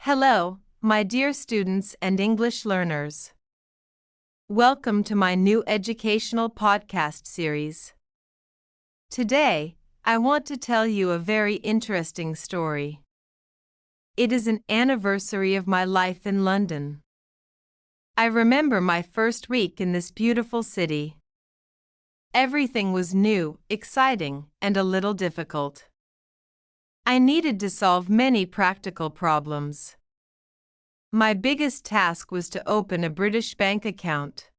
Hello, my dear students and English learners. Welcome to my new educational podcast series. Today, I want to tell you a very interesting story. It is an anniversary of my life in London. I remember my first week in this beautiful city. Everything was new, exciting, and a little difficult. I needed to solve many practical problems. My biggest task was to open a British bank account.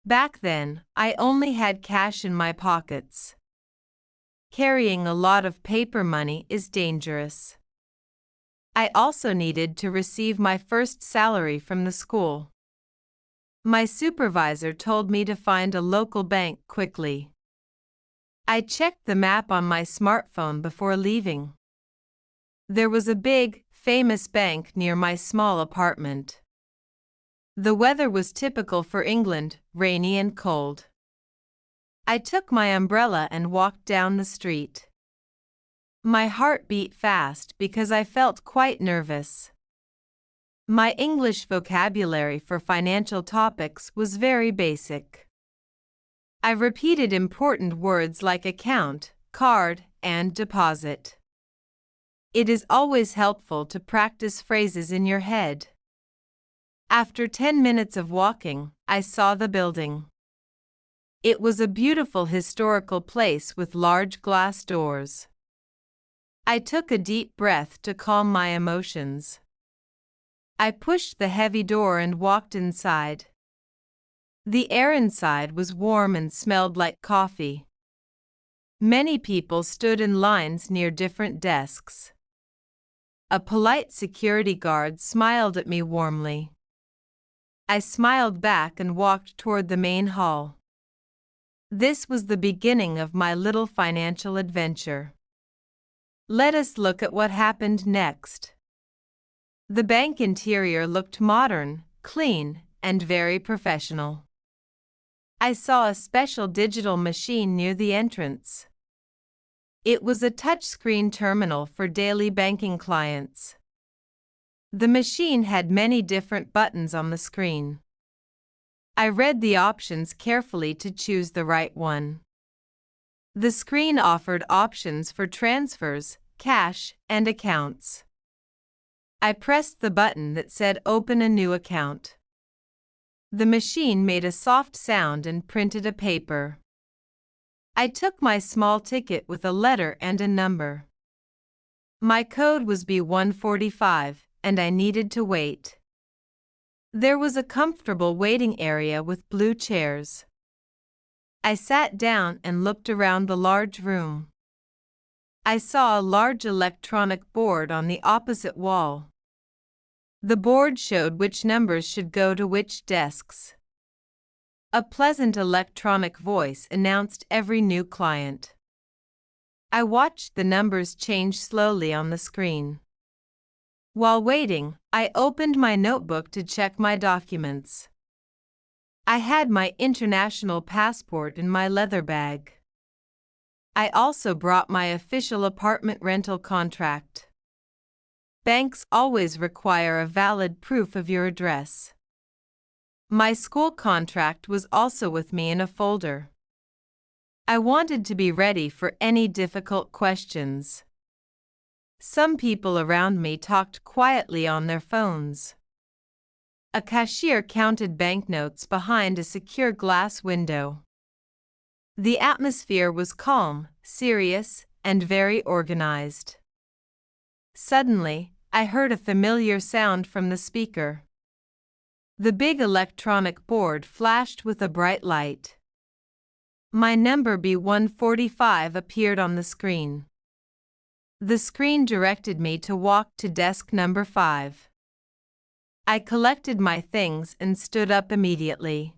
Back then, I only had cash in my pockets. Carrying a lot of paper money is dangerous. I also needed to receive my first salary from the school. My supervisor told me to find a local bank quickly. I checked the map on my smartphone before leaving. There was a big, famous bank near my small apartment. The weather was typical for England, rainy and cold. I took my umbrella and walked down the street. My heart beat fast because I felt quite nervous. My English vocabulary for financial topics was very basic. I repeated important words like account, card, and deposit. It is always helpful to practice phrases in your head. After 10 minutes of walking, I saw the building. It was a beautiful historical place with large glass doors. I took a deep breath to calm my emotions. I pushed the heavy door and walked inside. The air inside was warm and smelled like coffee. Many people stood in lines near different desks. A polite security guard smiled at me warmly. I smiled back and walked toward the main hall. This was the beginning of my little financial adventure. Let us look at what happened next. The bank interior looked modern, clean, and very professional. I saw a special digital machine near the entrance. It was a touchscreen terminal for daily banking clients. The machine had many different buttons on the screen. I read the options carefully to choose the right one. The screen offered options for transfers, cash, and accounts. I pressed the button that said Open a new account. The machine made a soft sound and printed a paper. I took my small ticket with a letter and a number. My code was B145, and I needed to wait. There was a comfortable waiting area with blue chairs. I sat down and looked around the large room. I saw a large electronic board on the opposite wall. The board showed which numbers should go to which desks. A pleasant electronic voice announced every new client. I watched the numbers change slowly on the screen. While waiting, I opened my notebook to check my documents. I had my international passport in my leather bag. I also brought my official apartment rental contract. Banks always require a valid proof of your address. My school contract was also with me in a folder. I wanted to be ready for any difficult questions. Some people around me talked quietly on their phones. A cashier counted banknotes behind a secure glass window. The atmosphere was calm, serious, and very organized. Suddenly, I heard a familiar sound from the speaker. The big electronic board flashed with a bright light. My number B145 appeared on the screen. The screen directed me to walk to desk number 5. I collected my things and stood up immediately.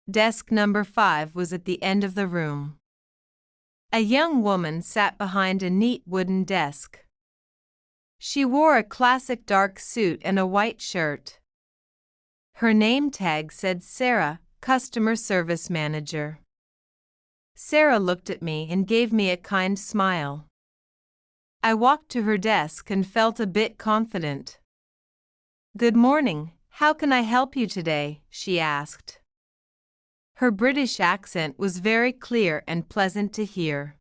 Desk number 5 was at the end of the room. A young woman sat behind a neat wooden desk. She wore a classic dark suit and a white shirt. Her name tag said Sarah, Customer Service Manager. Sarah looked at me and gave me a kind smile. I walked to her desk and felt a bit confident. "Good morning, how can I help you today?" she asked. Her British accent was very clear and pleasant to hear.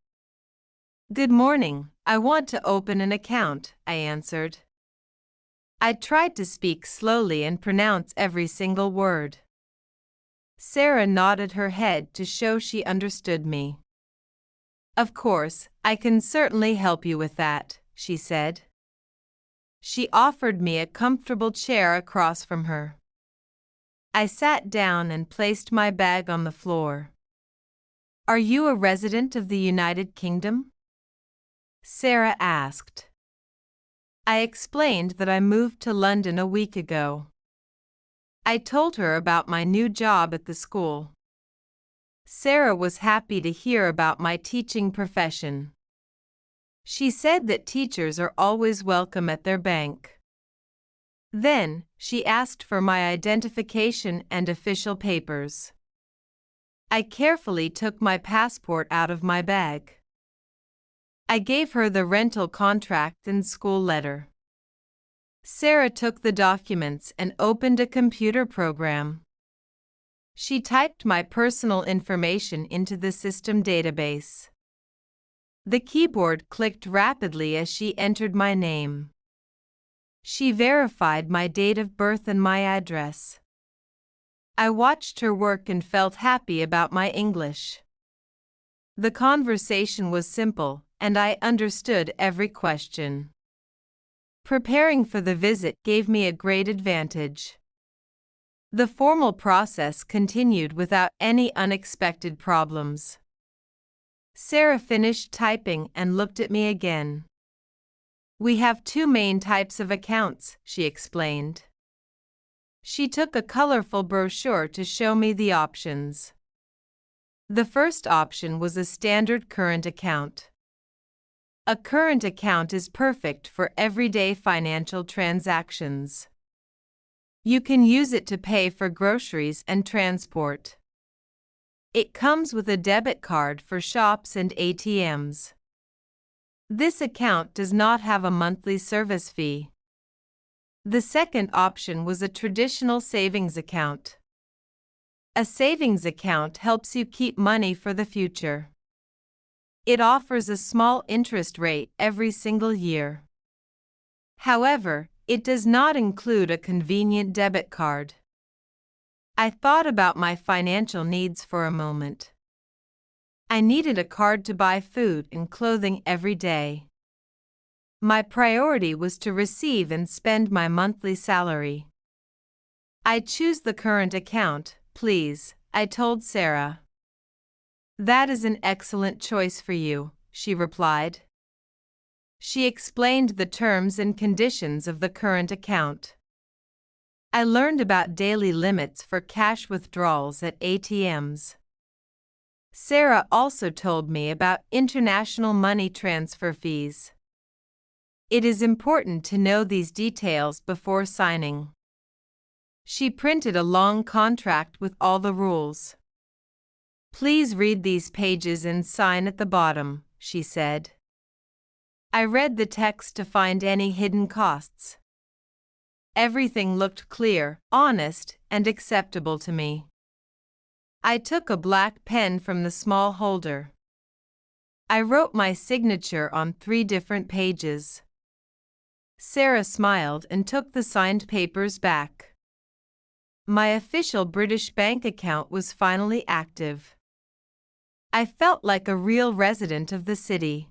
"Good morning, I want to open an account," I answered. I tried to speak slowly and pronounce every single word. Sarah nodded her head to show she understood me. "Of course, I can certainly help you with that," she said. She offered me a comfortable chair across from her. I sat down and placed my bag on the floor. "Are you a resident of the United Kingdom?" Sarah asked. I explained that I moved to London a week ago. I told her about my new job at the school. Sarah was happy to hear about my teaching profession. She said that teachers are always welcome at their bank. Then, she asked for my identification and official papers. I carefully took my passport out of my bag. I gave her the rental contract and school letter. Sarah took the documents and opened a computer program. She typed my personal information into the system database. The keyboard clicked rapidly as she entered my name. She verified my date of birth and my address. I watched her work and felt happy about my English. The conversation was simple, and I understood every question. Preparing for the visit gave me a great advantage. The formal process continued without any unexpected problems. Sarah finished typing and looked at me again. "We have two main types of accounts," she explained. She took a colorful brochure to show me the options. The first option was a standard current account. A current account is perfect for everyday financial transactions. You can use it to pay for groceries and transport. It comes with a debit card for shops and ATMs. This account does not have a monthly service fee. The second option was a traditional savings account. A savings account helps you keep money for the future. It offers a small interest rate every single year. However, it does not include a convenient debit card. I thought about my financial needs for a moment. I needed a card to buy food and clothing every day. My priority was to receive and spend my monthly salary. "I'd choose the current account, please," I told Sarah. "That is an excellent choice for you," she replied. She explained the terms and conditions of the current account. I learned about daily limits for cash withdrawals at ATMs. Sarah also told me about international money transfer fees. It is important to know these details before signing. She printed a long contract with all the rules. "Please read these pages and sign at the bottom," she said. I read the text to find any hidden costs. Everything looked clear, honest, and acceptable to me. I took a black pen from the small holder. I wrote my signature on 3 different pages. Sarah smiled and took the signed papers back. My official British bank account was finally active. I felt like a real resident of the city.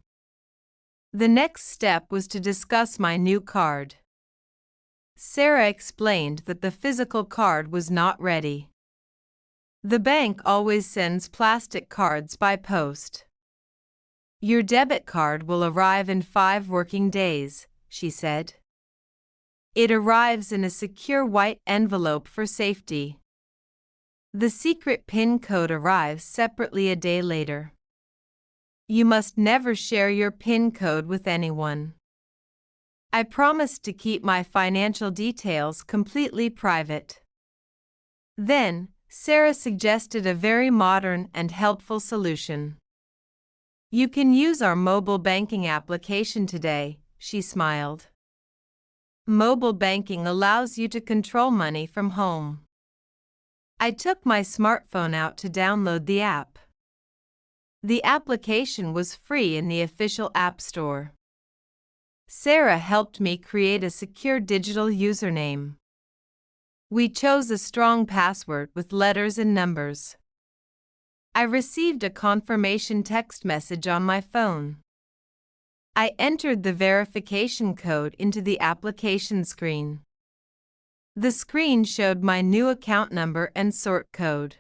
The next step was to discuss my new card. Sarah explained that the physical card was not ready. The bank always sends plastic cards by post. "Your debit card will arrive in 5 working days," she said. "It arrives in a secure white envelope for safety. The secret PIN code arrives separately a day later. You must never share your PIN code with anyone." I promised to keep my financial details completely private. Then, Sarah suggested a very modern and helpful solution. You can use our mobile banking application today, she smiled. Mobile banking allows you to control money from home. I took my smartphone out to download the app. The application was free in the official App Store. Sarah helped me create a secure digital username. We chose a strong password with letters and numbers. I received a confirmation text message on my phone. I entered the verification code into the application screen. The screen showed my new account number and sort code.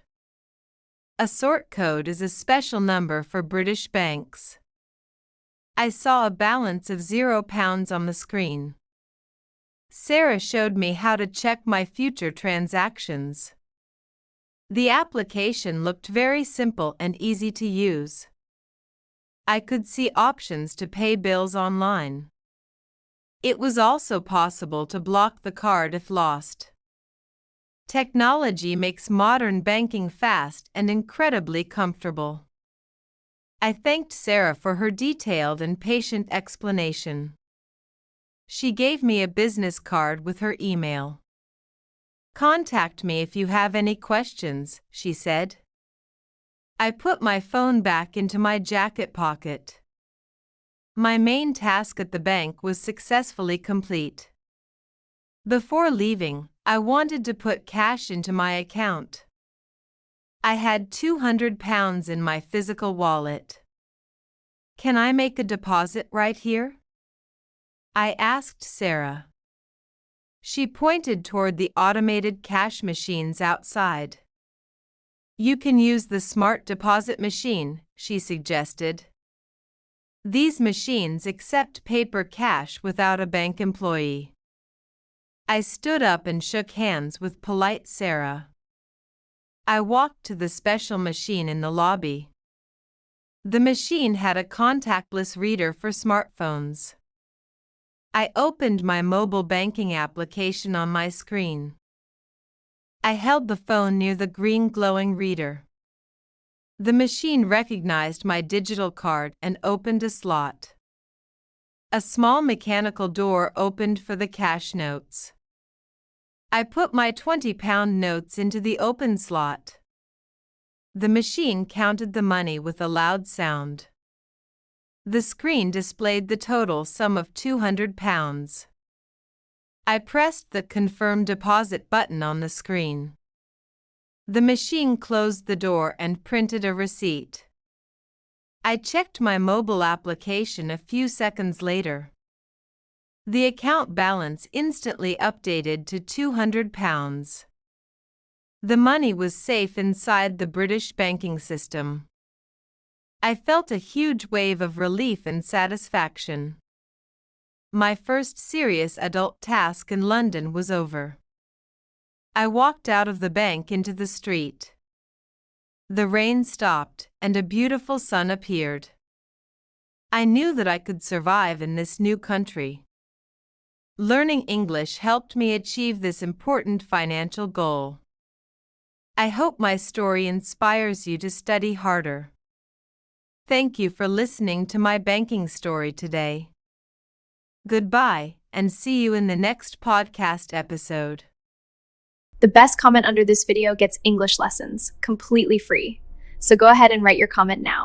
A sort code is a special number for British banks. I saw a balance of £0 on the screen. Sarah showed me how to check my future transactions. The application looked very simple and easy to use. I could see options to pay bills online. It was also possible to block the card if lost. Technology makes modern banking fast and incredibly comfortable. I thanked Sarah for her detailed and patient explanation. She gave me a business card with her email. "Contact me if you have any questions," she said. I put my phone back into my jacket pocket. My main task at the bank was successfully complete. Before leaving, I wanted to put cash into my account. I had £200 in my physical wallet. "Can I make a deposit right here?" I asked Sarah. She pointed toward the automated cash machines outside. "You can use the smart deposit machine," she suggested. These machines accept paper cash without a bank employee. I stood up and shook hands with polite Sarah. I walked to the special machine in the lobby. The machine had a contactless reader for smartphones. I opened my mobile banking application on my screen. I held the phone near the green glowing reader. The machine recognized my digital card and opened a slot. A small mechanical door opened for the cash notes. I put my £20 notes into the open slot. The machine counted the money with a loud sound. The screen displayed the total sum of £200. I pressed the Confirm Deposit button on the screen. The machine closed the door and printed a receipt. I checked my mobile application a few seconds later. The account balance instantly updated to £200. The money was safe inside the British banking system. I felt a huge wave of relief and satisfaction. My first serious adult task in London was over. I walked out of the bank into the street. The rain stopped and a beautiful sun appeared. I knew that I could survive in this new country. Learning English helped me achieve this important financial goal. I hope my story inspires you to study harder. Thank you for listening to my banking story today. Goodbye, and see you in the next podcast episode. The best comment under this video gets English lessons, completely free. So go ahead and write your comment now.